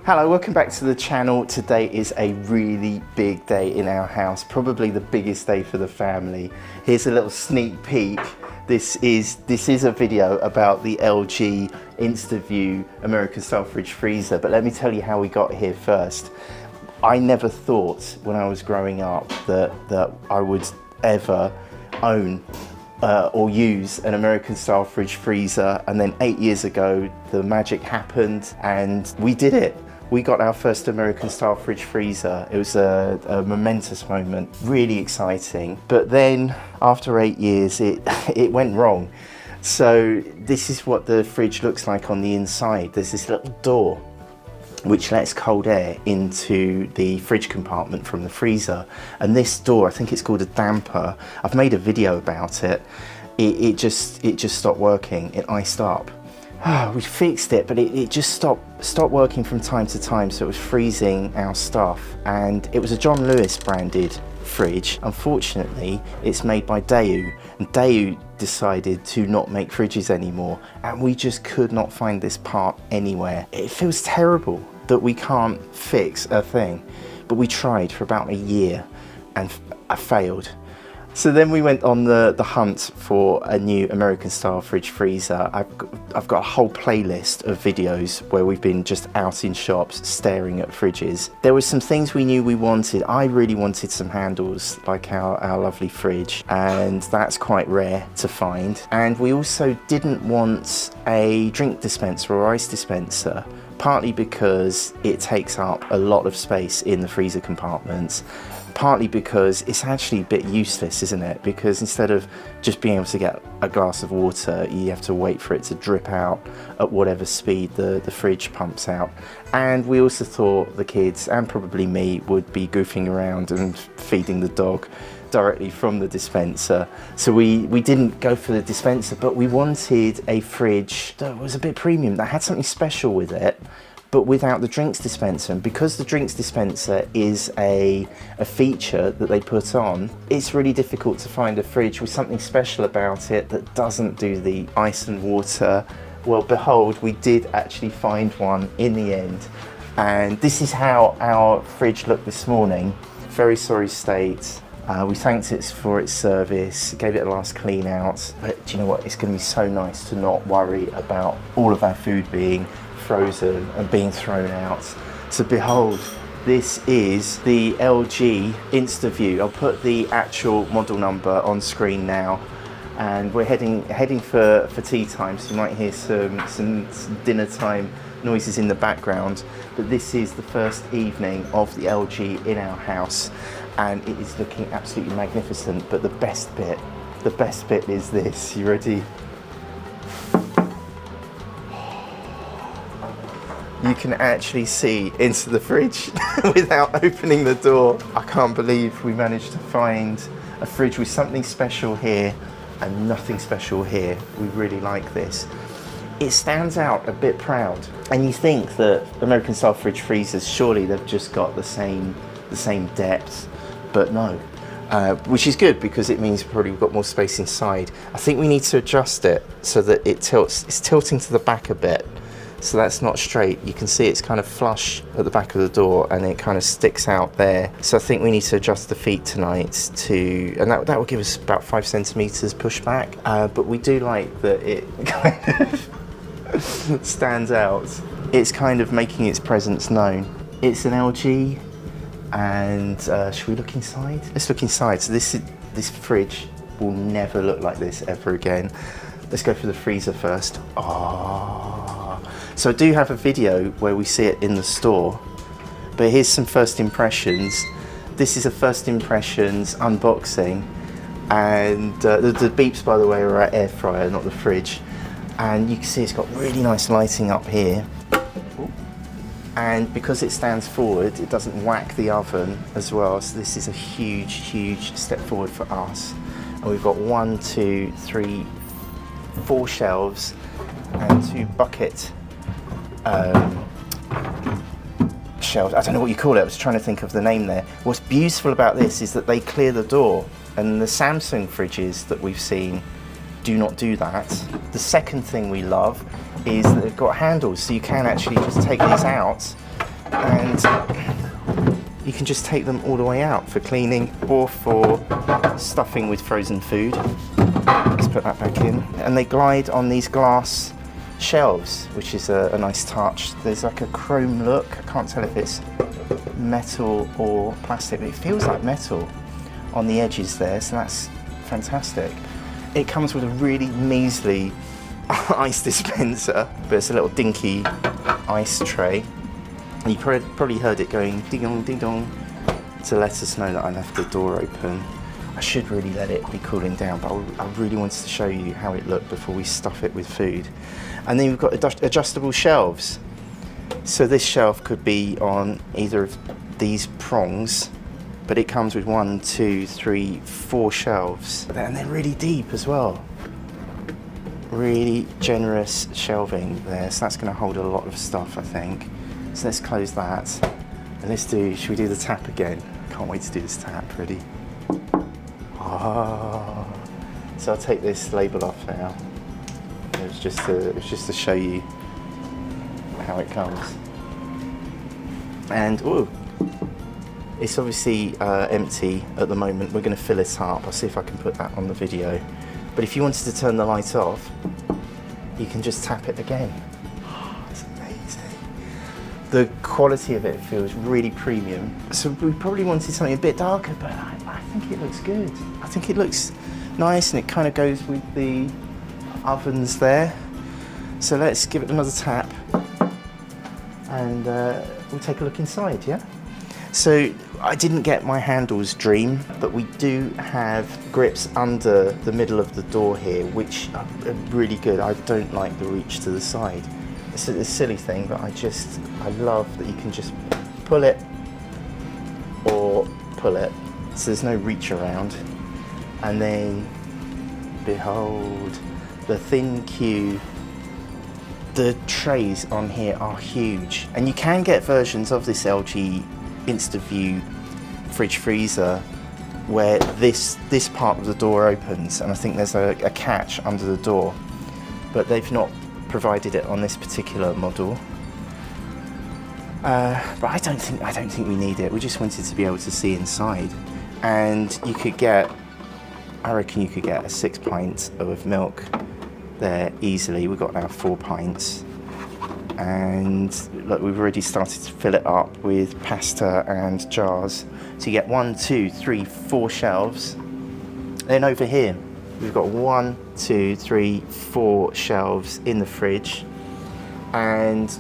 Hello, welcome back to the channel. Today is a really big day in our house, probably the biggest day for the family. Here's a little sneak peek. This is a video about the LG Instaview American Fridge Freezer, but let me tell you how we got here first. I never thought when I was growing up that I would ever own or use an American style fridge freezer, and then 8 years ago the magic happened and we did it. We got our first American style fridge freezer. It was a momentous moment, really exciting. But then after 8 years, it went wrong. So this is what the fridge looks like on the inside. There's this little door which lets cold air into the fridge compartment from the freezer. And this door, I think it's called a damper. I've made a video about it. It just stopped working. It iced up. We fixed it, but it just stopped working from time to time, so it was freezing our stuff. And it was a John Lewis branded fridge. Unfortunately, it's made by Daewoo, and Daewoo decided to not make fridges anymore, and we just could not find this part anywhere. It feels terrible that we can't fix a thing, but we tried for about a year and I failed. So then we went on the hunt for a new American style fridge freezer. I've got a whole playlist of videos where we've been just out in shops staring at fridges. There were some things we knew we wanted. I really wanted some handles like our lovely fridge, and that's quite rare to find. And we also didn't want a drink dispenser or ice dispenser, partly because it takes up a lot of space in the freezer compartments, partly because it's actually a bit useless, isn't it? Because instead of just being able to get a glass of water, you have to wait for it to drip out at whatever speed the fridge pumps out. And we also thought the kids, and probably me, would be goofing around and feeding the dog directly from the dispenser. So we didn't go for the dispenser, but we wanted a fridge that was a bit premium, that had something special with it, but without the drinks dispenser. And because the drinks dispenser is a feature that they put on, it's really difficult to find a fridge with something special about it that doesn't do the ice and water. Well, behold, we did actually find one in the end. And this is how our fridge looked this morning. Very sorry state. We thanked it for its service, gave it a last clean out. But do you know what? It's going to be so nice to not worry about all of our food being frozen and being thrown out. So behold, this is the LG Instaview. I'll put the actual model number on screen now, and we're heading for tea time, so you might hear some dinner time noises in the background. But this is the first evening of the LG in our house, and it is looking absolutely magnificent. But the best bit is this. You ready? You can actually see into the fridge without opening the door. I can't believe we managed to find a fridge with something special here and nothing special here. We really like this. It stands out a bit proud. And you think that American style fridge freezers, surely they've just got the same depth, but no. Which is good, because it means probably we've got more space inside. I think we need to adjust it so that it tilts. It's tilting to the back a bit. So that's not straight. You can see it's kind of flush at the back of the door and it kind of sticks out there. So I think we need to adjust the feet tonight and that will give us about 5 centimeters pushback. But we do like that it kind of stands out. It's kind of making its presence known. It's an LG, and should we look inside? Let's look inside. So this fridge will never look like this ever again. Let's go for the freezer first. So I do have a video where we see it in the store, but here's some first impressions. This is a first impressions unboxing, and the beeps, by the way, are our air fryer, not the fridge. And you can see it's got really nice lighting up here. And because it stands forward, it doesn't whack the oven as well. So this is a huge step forward for us. And we've got 1, 2, 3, 4 shelves and 2 bucket shelves. I don't know what you call it. I was trying to think of the name there. What's beautiful about this is that they clear the door, and the Samsung fridges that we've seen do not do that. The second thing we love is that they've got handles, so you can actually just take these out and you can just take them all the way out for cleaning or for stuffing with frozen food. Let's put that back in. And they glide on these glass shelves, which is a nice touch. There's like a chrome look. I can't tell if it's metal or plastic, but it feels like metal on the edges there, so that's fantastic. It comes with a really measly ice dispenser, but it's a little dinky ice tray. And you probably heard it going ding dong ding dong to let us know that I left the door open. I should really let it be cooling down, but I really wanted to show you how it looked before we stuff it with food. And then we've got adjustable shelves. So this shelf could be on either of these prongs, but it comes with 1, 2, 3, 4 shelves. And they're really deep as well. Really generous shelving there, so that's going to hold a lot of stuff, I think. So let's close that. And should we do the tap again? Can't wait to do this tap, ready? Oh. So I'll take this label off now. It was just to show you how it comes. And oh, it's obviously empty at the moment. We're going to fill it up. I'll see if I can put that on the video. But if you wanted to turn the light off, you can just tap it again. Oh, it's amazing. The quality of it feels really premium. So we probably wanted something a bit darker, but I think it looks good. I think it looks nice, and it kind of goes with the ovens there. So let's give it another tap, and we'll take a look inside, yeah? So I didn't get my handles dream, but we do have grips under the middle of the door here, which are really good. I don't like the reach to the side. It's a silly thing, but I love that you can just pull it or pull it, so there's no reach around. And then, behold, the thin queue. The trays on here are huge, and you can get versions of this LG Instaview Fridge Freezer where this part of the door opens, and I think there's a catch under the door, but they've not provided it on this particular model. But I don't think we need it. We just wanted to be able to see inside, and you could get, I reckon you could get a 6 pints of milk there easily. We've got now 4 pints, and look, we've already started to fill it up with pasta and jars. So you get 1, 2, 3, 4 shelves. Then over here we've got 1, 2, 3, 4 shelves in the fridge. And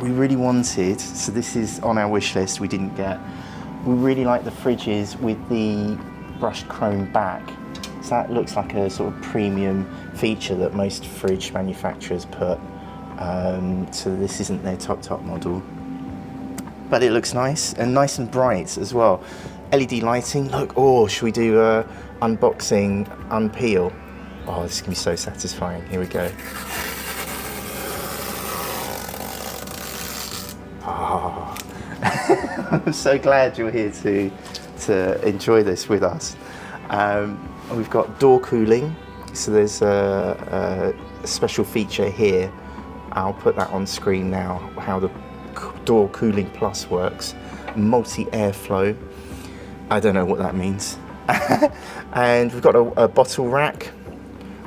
we really wanted, so this is on our wish list, we didn't get, we really like the fridges with the brushed chrome back. So that looks like a sort of premium feature that most fridge manufacturers put. So this isn't their top model, but it looks nice and bright as well. LED lighting, look, oh, should we do a unboxing, unpeel? Oh, this is gonna be so satisfying. Here we go. Oh. I'm so glad you're here to enjoy this with us. We've got door cooling, so there's a special feature here. I'll put that on screen now, how the door cooling plus works. Multi-airflow, I don't know what that means. And we've got a bottle rack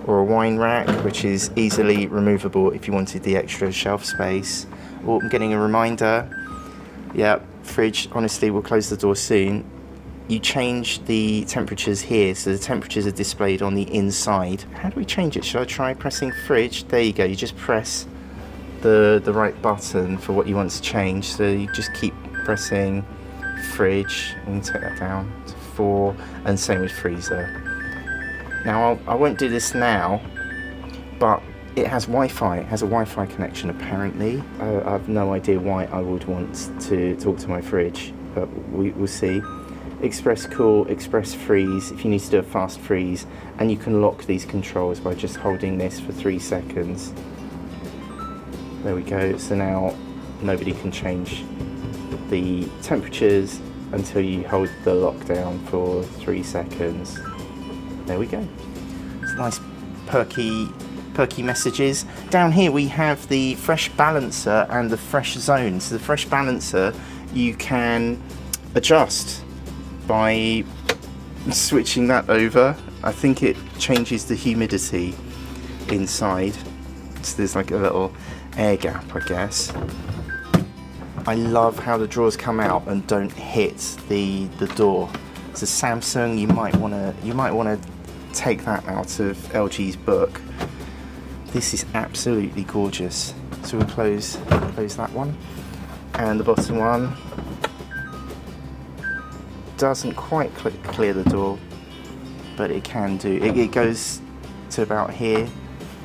or a wine rack, which is easily removable if you wanted the extra shelf space. Oh, I'm getting a reminder. Yeah, fridge, honestly, we'll close the door soon. You change the temperatures here, so the temperatures are displayed on the inside. How do we change it? Should I try pressing fridge? There you go, you just press the right button for what you want to change. So you just keep pressing fridge, and take that down to 4, and same with freezer. Now I won't do this now, but it has Wi-Fi, it has a Wi-Fi connection apparently. I have no idea why I would want to talk to my fridge, but we'll see. Express cool, express freeze, if you need to do a fast freeze, and you can lock these controls by just holding this for 3 seconds. There we go, so now nobody can change the temperatures until you hold the lockdown for 3 seconds. There we go. It's a nice perky perky messages. Down here we have the fresh balancer and the fresh zone. So the fresh balancer you can adjust by switching that over. I think it changes the humidity inside. So there's like a little air gap, I guess. I love how the drawers come out and don't hit the door. It's a Samsung. You might wanna take that out of LG's book. This is absolutely gorgeous. So we'll close that one, and the bottom one doesn't quite clear the door, but it can do. It goes to about here.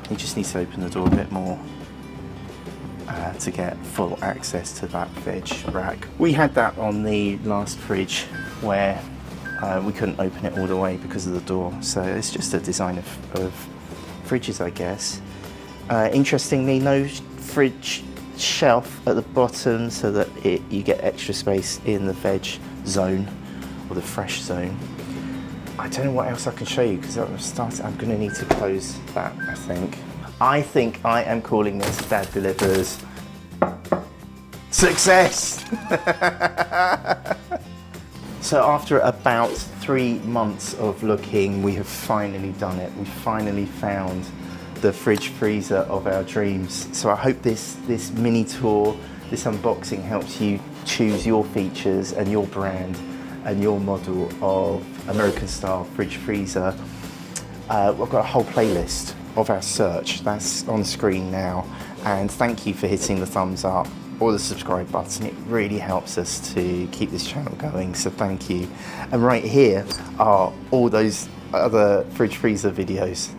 You just need to open the door a bit more to get full access to that veg rack. We had that on the last fridge where we couldn't open it all the way because of the door. So it's just a design of fridges, I guess. Interestingly, no fridge shelf at the bottom, so that you get extra space in the veg zone or the fresh zone. I don't know what else I can show you because I'm going to need to close that, I think I am calling this Dad Delivers success! So after about 3 months of looking, we have finally done it. We finally found the fridge freezer of our dreams. So I hope this mini tour, this unboxing helps you choose your features and your brand and your model of American style fridge freezer. I've got a whole playlist of our search that's on screen now, and thank you for hitting the thumbs up or the subscribe button. It really helps us to keep this channel going, so thank you. And right here are all those other fridge freezer videos